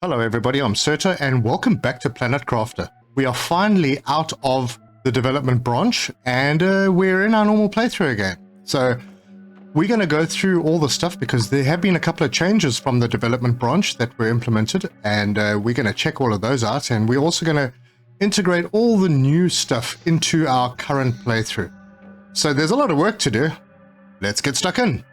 Hello everybody, I'm Serta and welcome back to Planet Crafter. We are finally out of the development branch and we're in our normal playthrough again. So we're going to go through all the stuff because there have been a couple of changes from the development branch that were implemented, and we're going to check all of those out, and we're also going to integrate all the new stuff into our current playthrough. So there's a lot of work to do. Let's get stuck in.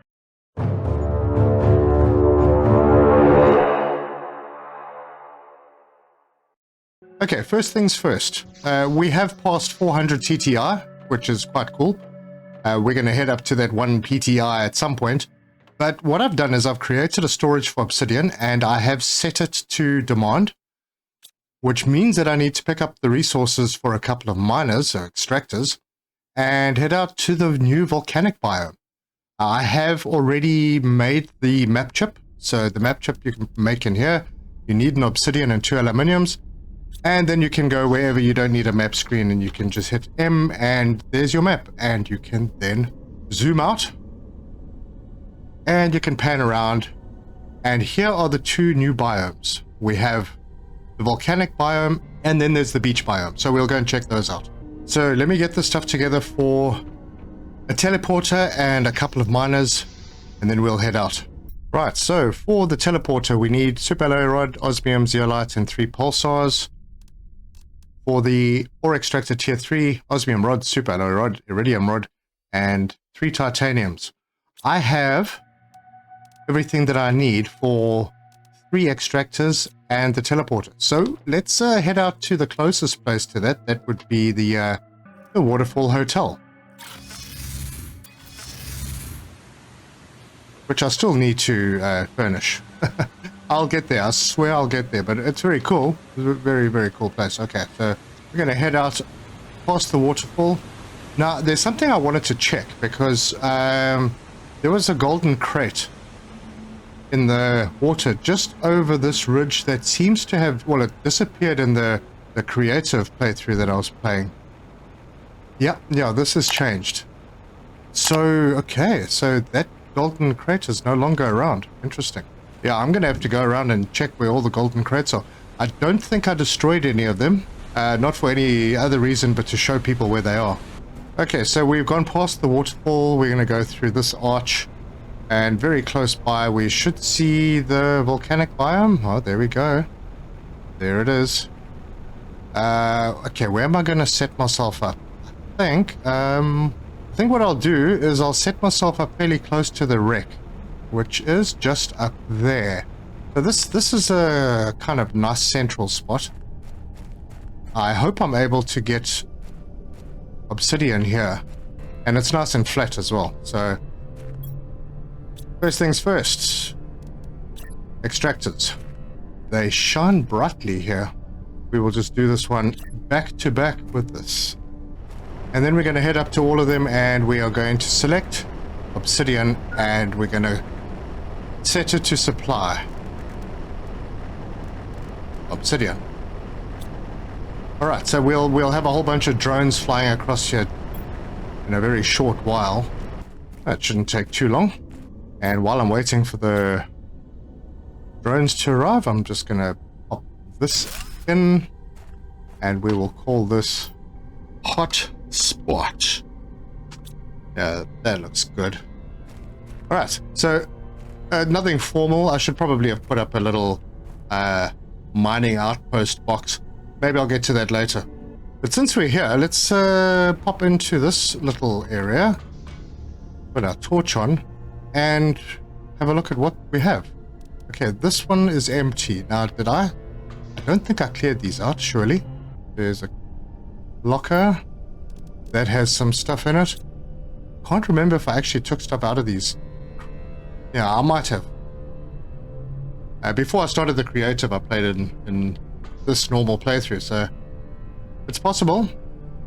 Okay, first things first. We have passed 400 TTI, which is quite cool. We're going to head up to that 1 PTI at some point. But what I've done is I've created a storage for Obsidian and I have set it to demand, which means that I need to pick up the resources for a couple of miners or extractors and head out to the new volcanic biome. I have already made the map chip. So the map chip you can make in here. You need an obsidian and 2 aluminiums. And then you can go wherever you don't need a map screen and you can just hit M and there's your map. And you can then zoom out and you can pan around. And here are the 2 new biomes. We have the volcanic biome and then there's the beach biome. So we'll go and check those out. So let me get this stuff together for a teleporter and a couple of miners and then we'll head out. Right, so for the teleporter we need super alloy rod, osmium, zeolite and 3 pulsars. For the ore extractor tier 3, osmium rod, super alloy rod, iridium rod, and 3 titaniums. I have everything that I need for 3 extractors and the teleporter. So let's head out to the closest place to that. That would be the Waterfall Hotel, which I still need to furnish. I'll get there. I swear I'll get there, but it's very cool. It's a very, very cool place. Okay, so we're going to head out past the waterfall. Now, there's something I wanted to check because there was a golden crate in the water just over this ridge that seems to have, well, it disappeared in the creative playthrough that I was playing. Yeah, this has changed. So, okay, so that golden crate is no longer around. Interesting. Yeah, I'm going to have to go around and check where all the golden crates are. I don't think I destroyed any of them. Not for any other reason, but to show people where they are. Okay, so we've gone past the waterfall. We're going to go through this arch. And very close by, we should see the volcanic biome. Oh, there we go. There it is. Okay, where am I going to set myself up? I think what I'll do is I'll set myself up fairly close to the wreck, which is just up there. So this is a kind of nice central spot. I hope I'm able to get obsidian here, and it's nice and flat as well. So first things first, extractors. They shine brightly here. We will just do this one back to back with this. And then we're going to head up to all of them and we are going to select obsidian and we're going to set it to supply. Obsidian. Alright, so we'll have a whole bunch of drones flying across here in a very short while. That shouldn't take too long. And while I'm waiting for the drones to arrive, I'm just going to pop this in and we will call this Hot Spot. Yeah, that looks good. Alright, so nothing formal. I should probably have put up a little mining outpost box. Maybe I'll get to that later. But since we're here, let's pop into this little area, put our torch on, and have a look at what we have. Okay, this one is empty. Now, did I don't think I cleared these out, surely. There's a locker that has some stuff in it. Can't remember if I actually took stuff out of these. Yeah, I might have. Before I started the creative, I played in this normal playthrough, so it's possible.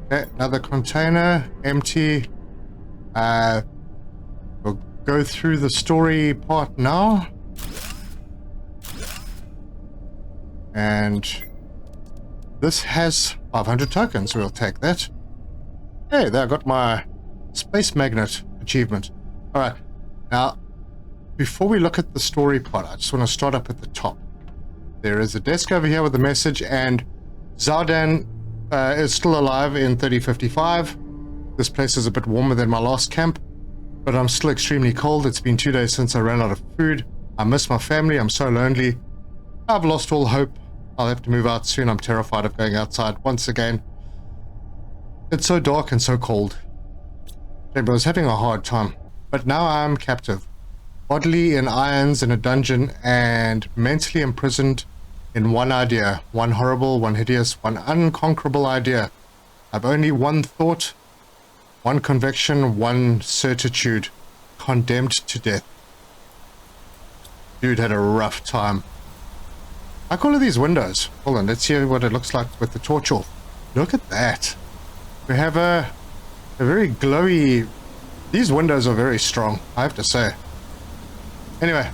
Okay, another container, empty. We'll go through the story part now. And this has 500 tokens, we'll take that. Hey, there I got my space magnet achievement. Alright, now before we look at the story part, I just want to start up at the top. There is a desk over here with a message, and Zardan is still alive in 3055. This place is a bit warmer than my last camp, but I'm still extremely cold. It's been 2 days since I ran out of food. I miss my family. I'm so lonely. I've lost all hope. I'll have to move out soon. I'm terrified of going outside once again. It's so dark and so cold. I was having a hard time, but now I'm captive. Bodily in irons in a dungeon and mentally imprisoned in one idea. One horrible, one hideous, one unconquerable idea. I've only one thought, one conviction, one certitude. Condemned to death. Dude had a rough time. Like all of these windows. Hold on, let's see what it looks like with the torch off. Look at that. We have a very glowy... These windows are very strong, I have to say. Anyway,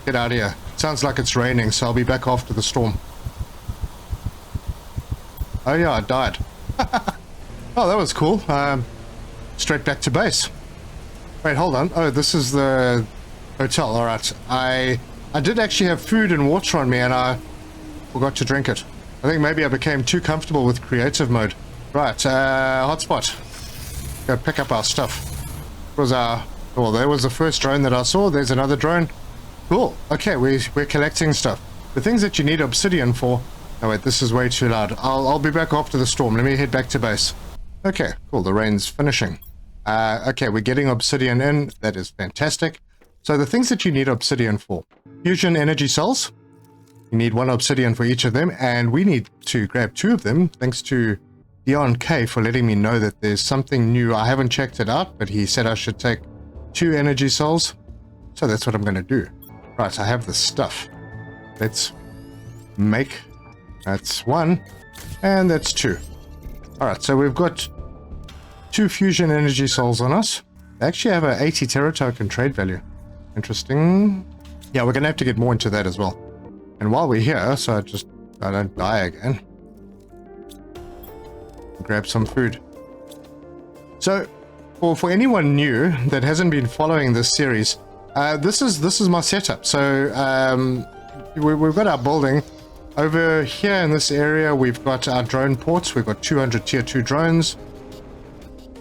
get out of here. Sounds like it's raining, so I'll be back after the storm. Oh yeah, I died. Oh, that was cool. Straight back to base. Wait, hold on. Oh, this is the hotel. All right. I did actually have food and water on me, and I forgot to drink it. I think maybe I became too comfortable with creative mode. Right, hotspot. Go pick up our stuff. Was our... Well, there was the first drone that I saw. There's another drone. Cool. Okay, we're collecting stuff. The things that you need obsidian for... Oh wait, this is way too loud. I'll be back after the storm. Let me head back to base. Okay, cool. The rain's finishing. Okay, we're getting obsidian in. That is fantastic. So the things that you need obsidian for. Fusion energy cells. You need 1 obsidian for each of them, and we need to grab 2 of them, thanks to Iidium Cave for letting me know that there's something new. I haven't checked it out, but he said I should take 2 energy cells. So that's what I'm going to do. Right, I have the stuff. Let's make... That's 1, and that's 2. Alright, so we've got 2 fusion energy cells on us. They actually have a 80 teratoken trade value. Interesting. Yeah, we're going to have to get more into that as well. And while we're here, so I don't die again, grab some food. So, for anyone new that hasn't been following this series, this is my setup. So, we've got our building. Over here in this area, we've got our drone ports. We've got 200 tier 2 drones.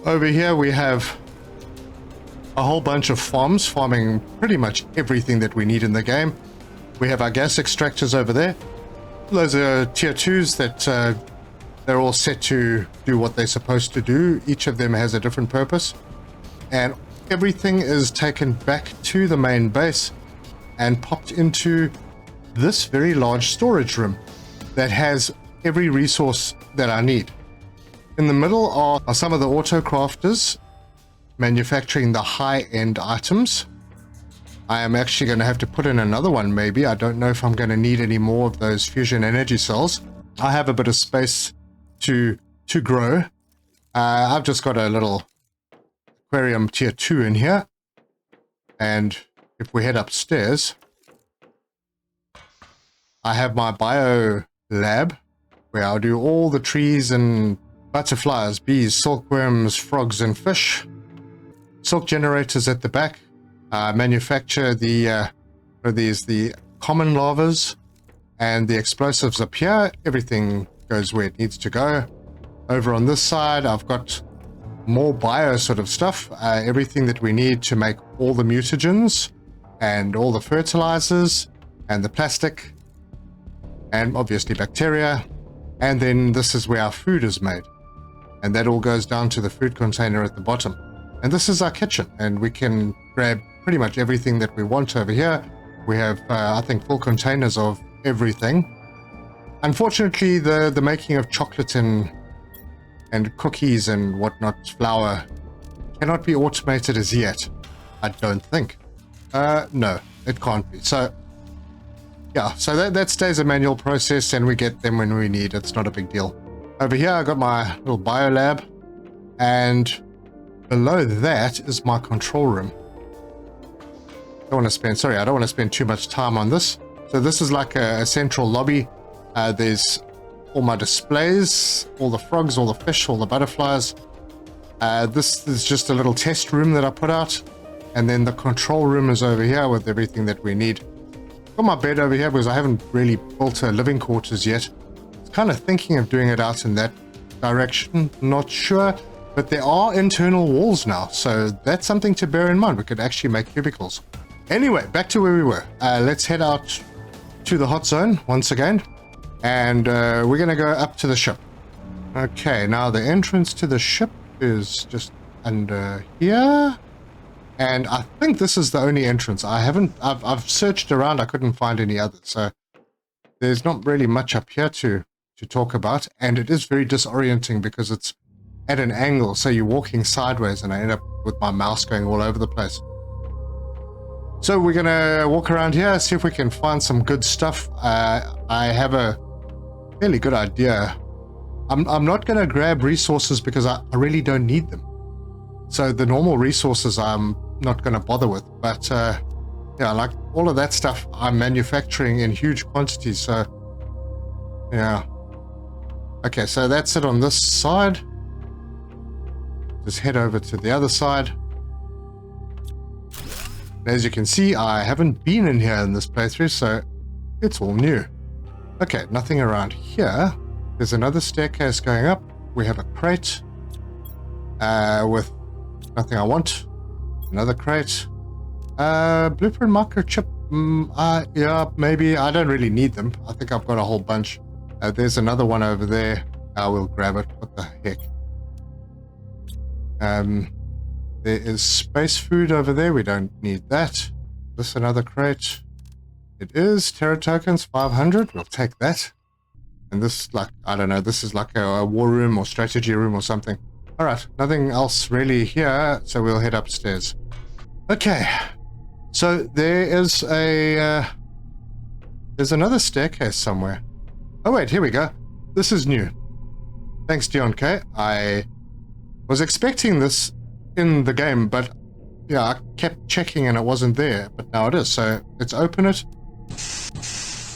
Over here, we have a whole bunch of farms, farming pretty much everything that we need in the game. We have our gas extractors over there. Those are tier 2s that they're all set to do what they're supposed to do. Each of them has a different purpose. And everything is taken back to the main base and popped into this very large storage room that has every resource that I need. In the middle are some of the auto crafters manufacturing the high-end items. I am actually going to have to put in another one maybe. I don't know if I'm going to need any more of those fusion energy cells. I have a bit of space to grow. I've just got a little aquarium tier 2 in here. And if we head upstairs, I have my bio lab where I'll do all the trees and butterflies, bees, silkworms, frogs, and fish. Silk generators at the back. Manufacture the common lavas and the explosives up here. Everything goes where it needs to go. Over on this side, I've got more bio sort of stuff. Everything that we need to make all the mutagens and all the fertilizers and the plastic and obviously bacteria. And then this is where our food is made. And that all goes down to the food container at the bottom. And this is our kitchen, and we can grab pretty much everything that we want over here. We have, I think, full containers of everything. Unfortunately, the making of chocolate and cookies and whatnot, flour, cannot be automated as yet. I don't think. No, it can't be. So, yeah, so that stays a manual process, and we get them when we need. It's not a big deal. Over here, I got my little bio lab, and below that is my control room. I don't want to spend too much time on this. So this is like a central lobby. There's all my displays, all the frogs, all the fish, all the butterflies. This is just a little test room that I put out. And then the control room is over here with everything that we need. got my bed over here because I haven't really built a living quarters yet. I was kind of thinking of doing it out in that direction, not sure, but there are internal walls now, so that's something to bear in mind. We could actually make cubicles. Anyway, back to where we were. Let's head out to the hot zone once again, and we're going to go up to the ship. Okay, now the entrance to the ship is just under here, and I think this is the only entrance. I've searched around, I couldn't find any others, so there's not really much up here to talk about, and it is very disorienting because it's at an angle, so you're walking sideways, and I end up with my mouse going all over the place. So we're gonna walk around here, see if we can find some good stuff. I have a fairly good idea. I'm not gonna grab resources because I really don't need them. So the normal resources I'm not gonna bother with, but yeah, like all of that stuff I'm manufacturing in huge quantities, so yeah. Okay, so that's it on this side. Just head over to the other side. As you can see, I haven't been in here in this playthrough, so it's all new. Okay, nothing around here. There's another staircase going up. We have a crate with nothing I want. Another crate. Blueprint microchip. Yeah, maybe. I don't really need them. I think I've got a whole bunch. There's another one over there. I will grab it. What the heck? There is space food over there. We don't need that. This another crate. It is Terra tokens, 500. We'll take that. And this, like, I don't know, this is like a war room or strategy room or something. Alright, nothing else really here, so we'll head upstairs. Okay, so there is there's another staircase somewhere. Oh wait, here we go. This is new. Thanks, Iidium Cave. I was expecting this in the game, but yeah, I kept checking and it wasn't there, but now it is. So let's open it.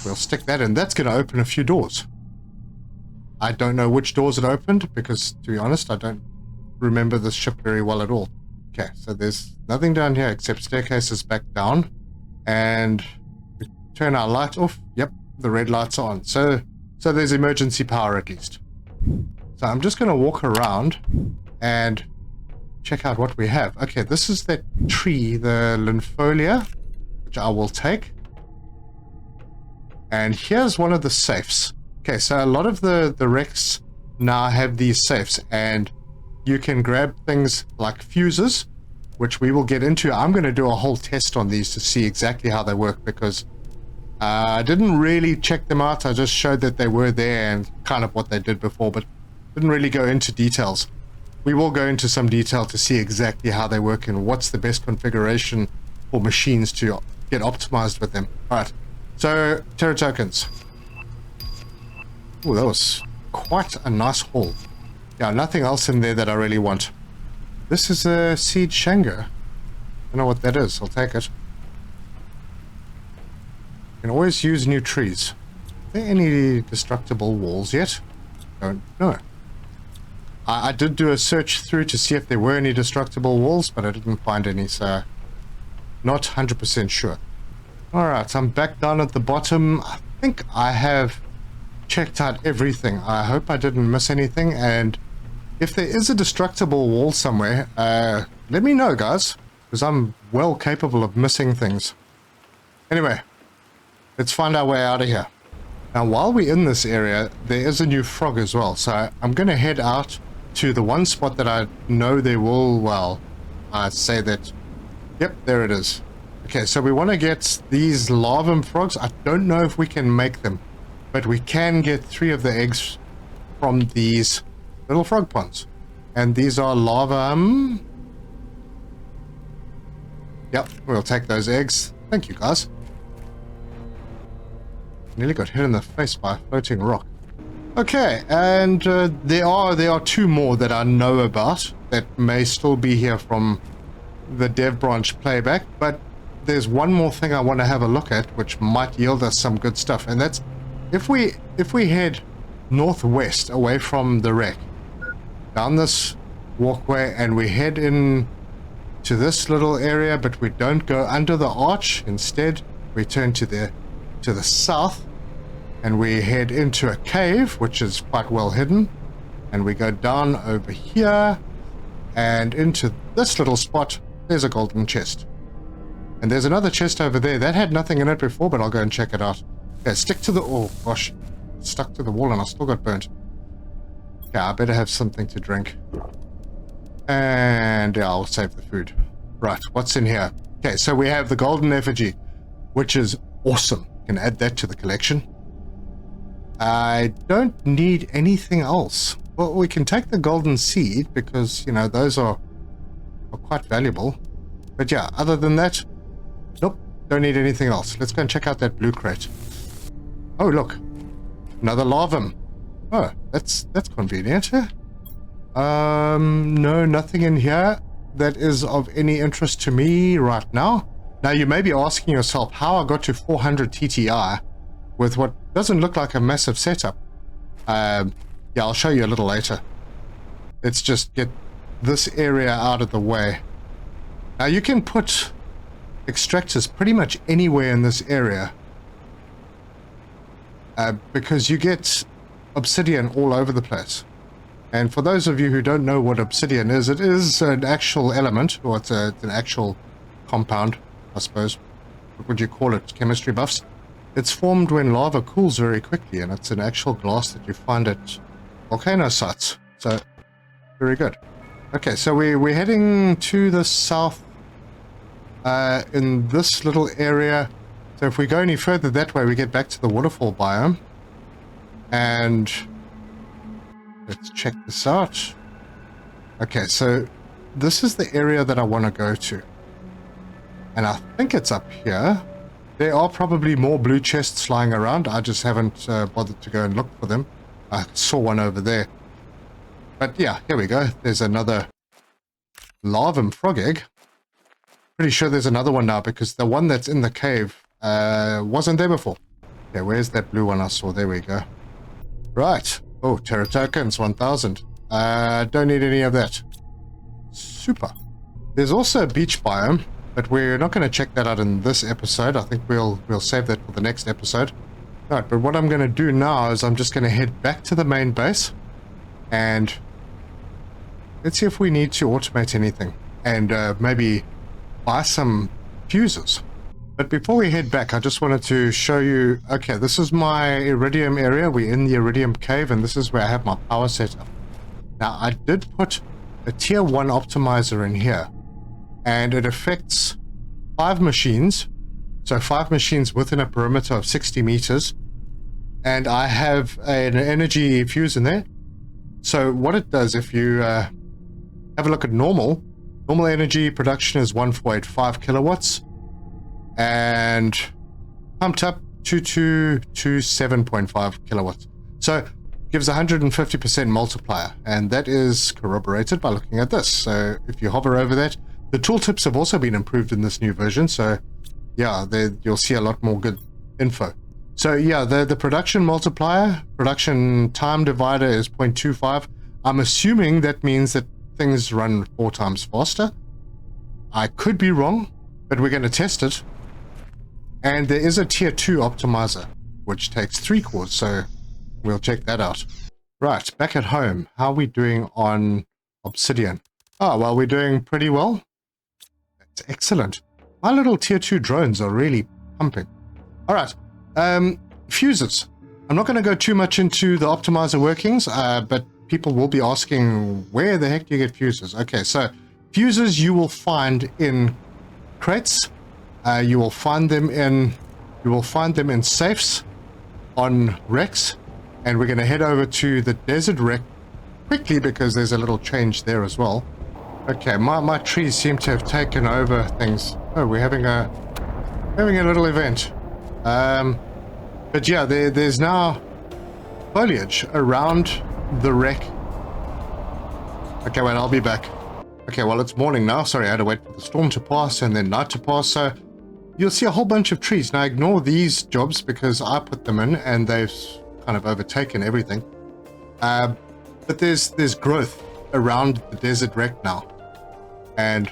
We'll stick that in. That's going to open a few doors. I don't know which doors it opened because, to be honest, I don't remember this ship very well at all. Okay, so there's nothing down here except staircases back down, and we turn our light off. Yep, the red lights are on. So there's emergency power at least. So I'm just going to walk around and check out what we have. Okay, this is that tree, the Lympholia, which I will take. And here's one of the safes. Okay, so a lot of the wrecks now have these safes, and you can grab things like fuses, which we will get into. I'm going to do a whole test on these to see exactly how they work, because I didn't really check them out. I just showed that they were there and kind of what they did before, but didn't really go into details. We will go into some detail to see exactly how they work and what's the best configuration for machines to get optimized with them. Alright, so Terra tokens. Oh, that was quite a nice haul. Yeah, nothing else in there that I really want. This is a seed shango. I don't know what that is. I'll take it. You can always use new trees. Are there any destructible walls yet? Don't know. I did do a search through to see if there were any destructible walls, but I didn't find any, so not 100% sure. Alright, I'm back down at the bottom. I think I have checked out everything. I hope I didn't miss anything, and if there is a destructible wall somewhere, let me know, guys, because I'm well capable of missing things. Anyway, let's find our way out of here. Now, while we're in this area, there is a new frog as well, so I'm going to head out to the one spot that I know there will, well, I say that, yep, there it is. Okay, so we want to get these larva frogs. I don't know if we can make them, but we can get 3 of the eggs from these little frog ponds. And these are larva, yep, we'll take those eggs. Thank you, guys. Nearly got hit in the face by a floating rock. Okay, and there are 2 more that I know about that may still be here from the dev branch playback, but there's one more thing I want to have a look at, which might yield us some good stuff, and that's if we head northwest away from the wreck, down this walkway, and we head in to this little area, but we don't go under the arch. Instead, we turn to the to the south, and we head into a cave, which is quite well hidden. And we go down over here, and into this little spot, there's a golden chest. And there's another chest over there. That had nothing in it before, but I'll go and check it out. Okay, stick to the... Oh, gosh. Stuck to the wall and I still got burnt. Okay, I better have something to drink. And yeah, I'll save the food. Right, what's in here? Okay, so we have the golden effigy, which is awesome. Can add that to the collection. I don't need anything else. Well, we can take the golden seed because, you know, those are quite valuable. But yeah, other than that, nope, don't need anything else. Let's go and check out that blue crate. Oh, look, another lavum. Oh, that's convenient. Huh? No, nothing in here that is of any interest to me right now. Now, you may be asking yourself how I got to 400 TTI with what doesn't look like a massive setup. Yeah, I'll show you a little later. Let's just get this area out of the way. Now, you can put extractors pretty much anywhere in this area because you get obsidian all over the place. And for those of you who don't know what obsidian is, it is an actual element, or it's an actual compound, I suppose. What would you call it? Chemistry buffs. It's formed when lava cools very quickly, and it's an actual glass that you find at volcano sites. So, very good. Okay, so we're heading to the south in this little area. So if we go any further that way, we get back to the waterfall biome. And let's check this out. Okay, so this is the area that I want to go to. And I think it's up here. There are probably more blue chests lying around. I just haven't bothered to go and look for them. I saw one over there. But yeah, here we go. There's another lavum frog egg. Pretty sure there's another one now because the one that's in the cave wasn't there before. Okay, where's that blue one I saw? There we go. Right. Oh, terra tokens, 1000. Don't need any of that. Super. There's also a beach biome, but we're not going to check that out in this episode. I think we'll save that for the next episode. Right, but what I'm going to do now is I'm just going to head back to the main base and let's see if we need to automate anything and maybe buy some fuses. But before we head back, I just wanted to show you, okay, this is my Iridium area. We're in the Iridium Cave, and this is where I have my power set up. Now, I did put a tier 1 optimizer in here, and it affects 5 machines, so 5 machines within a perimeter of 60 meters, and I have an energy fuse in there. So what it does, if you have a look at normal energy production is 1485 kilowatts, and pumped up to 7.5 kilowatts. So gives 150% multiplier, and that is corroborated by looking at this. So if you hover over that, the tooltips have also been improved in this new version. So yeah, you'll see a lot more good info. So yeah, the production multiplier, production time divider is 0.25. I'm assuming that means that things run 4 times faster. I could be wrong, but we're going to test it. And there is a tier 2 optimizer, which takes 3 cores, so we'll check that out. Right, back at home, how are we doing on Obsidian? Oh, well, we're doing pretty well. That's excellent. My little tier 2 drones are really pumping. All right, fuses. I'm not going to go too much into the optimizer workings, but people will be asking, where the heck do you get fuses? Okay, so fuses you will find in crates. You will find them in safes on wrecks, and we're going to head over to the desert wreck quickly because there's a little change there as well. Okay, my trees seem to have taken over things. Oh, we're having a little event. But yeah, there's now foliage around the wreck. Okay, well, I'll be back. Okay, well, it's morning now. Sorry, I had to wait for the storm to pass and then night to pass. So you'll see a whole bunch of trees. Now, ignore these jobs because I put them in and they've kind of overtaken everything. But there's growth around the desert wreck now. And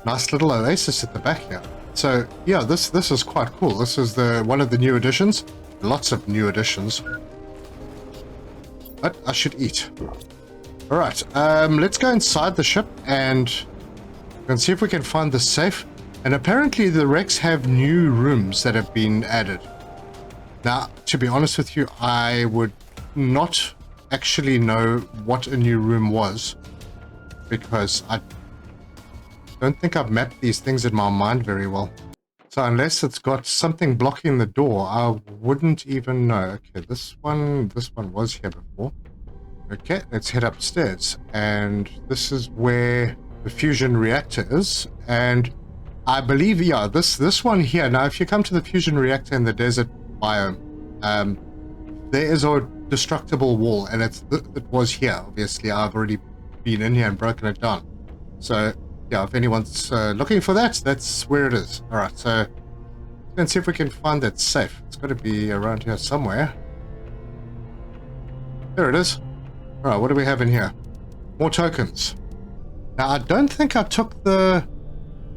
nice little oasis at the back here. So yeah, this is quite cool. This is one of the new additions. Lots of new additions. But I should eat. All right, let's go inside the ship and see if we can find the safe. And apparently the wrecks have new rooms that have been added. Now, to be honest with you, I would not actually know what a new room was, because I don't think I've mapped these things in my mind very well. So unless it's got something blocking the door, I wouldn't even know. Okay, this one was here before. Okay, let's head upstairs. And this is where the fusion reactor is. And I believe, yeah, this one here. Now, if you come to the fusion reactor in the desert biome, there is a destructible wall, and it was here. Obviously, I've already been in here and broken it down. So yeah, if anyone's looking for that, that's where it is. All right, so let's see if we can find that safe. It's got to be around here somewhere. There it is. All right, what do we have in here? More tokens. Now, I don't think I took the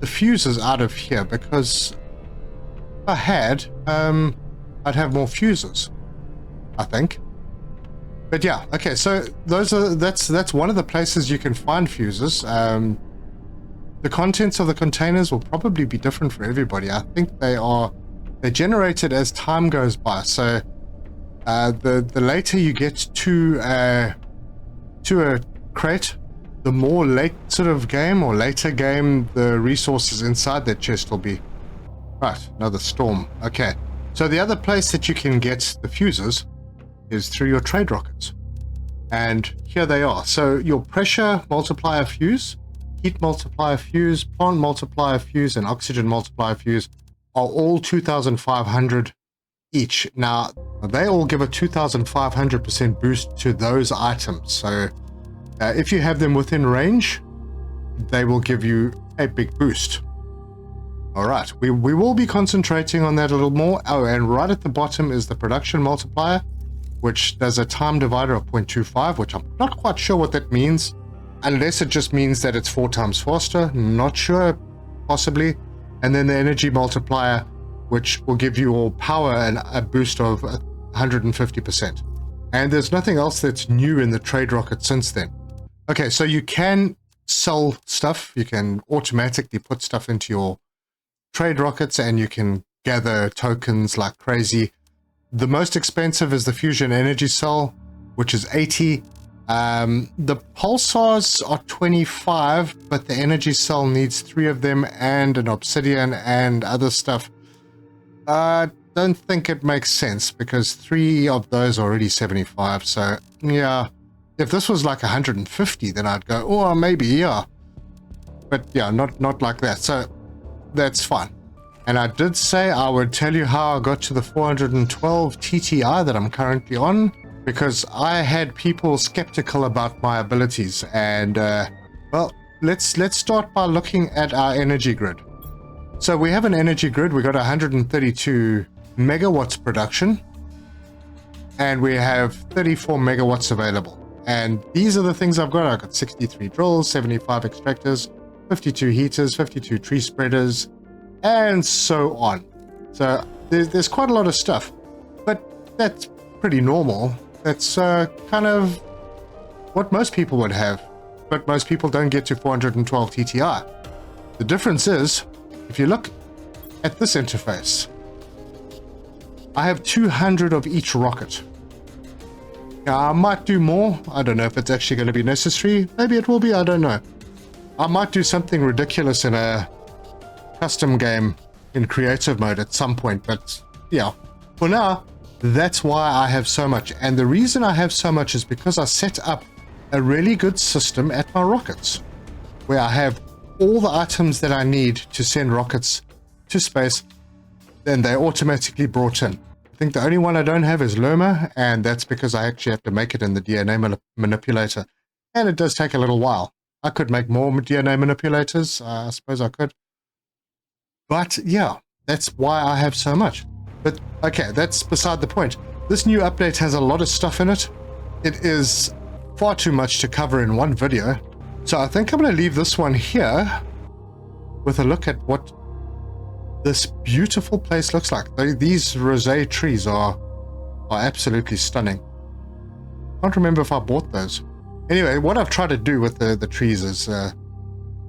fuses out of here, because if I had, I'd have more fuses, I think. But yeah, okay, so that's one of the places you can find fuses. The contents of the containers will probably be different for everybody. I think they're generated as time goes by. So the later you get to a crate, the more late sort of game or later game the resources inside that chest will be. Right, another storm. Okay, so the other place that you can get the fuses is through your trade rockets. And here they are. So your pressure multiplier fuse, heat multiplier fuse, plant multiplier fuse, and oxygen multiplier fuse are all 2,500 each. Now, they all give a 2,500% boost to those items. So if you have them within range, they will give you a big boost. All right, we will be concentrating on that a little more. Oh, and right at the bottom is the production multiplier, which does a time divider of 0.25, which I'm not quite sure what that means, unless it just means that it's 4 times faster. Not sure, possibly. And then the energy multiplier, which will give you all power and a boost of 150%. And there's nothing else that's new in the trade rocket since then. Okay, so you can sell stuff. You can automatically put stuff into your trade rockets, and you can gather tokens like crazy. The most expensive is the fusion energy cell, which is 80. The pulsars are 25, but the energy cell needs 3 of them and an obsidian and other stuff. I don't think it makes sense, because 3 of those are already 75. So yeah, if this was like 150, then I'd go, oh, maybe, yeah. But yeah, not like that. So that's fine. And I did say I would tell you how I got to the 412 TTI that I'm currently on, because I had people skeptical about my abilities. And well, let's start by looking at our energy grid. So we have an energy grid. We got 132 megawatts production, and we have 34 megawatts available. And these are the things I've got. I've got 63 drills, 75 extractors, 52 heaters, 52 tree spreaders, and so on. So there's quite a lot of stuff, but that's pretty normal. That's kind of what most people would have, but most people don't get to 412 TTI. The difference is, if you look at this interface, I have 200 of each rocket. Now, I might do more. I don't know if it's actually going to be necessary. Maybe it will be, I don't know. I might do something ridiculous in a custom game in creative mode at some point, but yeah, for now, that's why I have so much. And the reason I have so much is because I set up a really good system at my rockets, where I have all the items that I need to send rockets to space, then they're automatically brought in. I think the only one I don't have is Lerma, and that's because I actually have to make it in the DNA manipulator, and it does take a little while. I could make more DNA manipulators, I suppose I could. But yeah, that's why I have so much. But okay, that's beside the point. This new update has a lot of stuff in it. It is far too much to cover in one video. So I think I'm going to leave this one here with a look at what this beautiful place looks like. These rosé trees are absolutely stunning. Can't remember if I bought those. Anyway, what I've tried to do with the trees is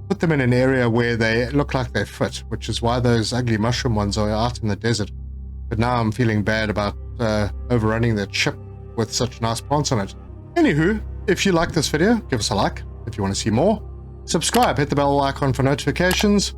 put them in an area where they look like they fit, which is why those ugly mushroom ones are out in the desert. But now I'm feeling bad about overrunning that ship with such nice plants on it. Anywho, if you like this video, give us a like. If you want to see more, subscribe, hit the bell icon for notifications.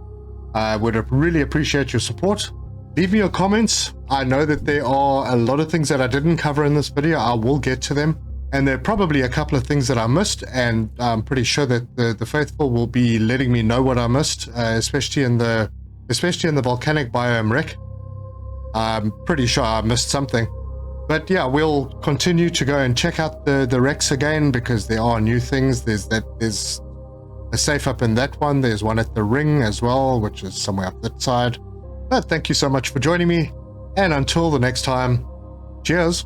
I would really appreciate your support. Leave me your comments. I know that there are a lot of things that I didn't cover in this video. I will get to them. And there are probably a couple of things that I missed, and I'm pretty sure that the faithful will be letting me know what I missed, especially in the volcanic biome wreck. I'm pretty sure I missed something. But yeah, we'll continue to go and check out the wrecks again, because there are new things. There's a safe up in that one. There's one at the ring as well, which is somewhere up that side. But thank you so much for joining me, and until the next time, cheers.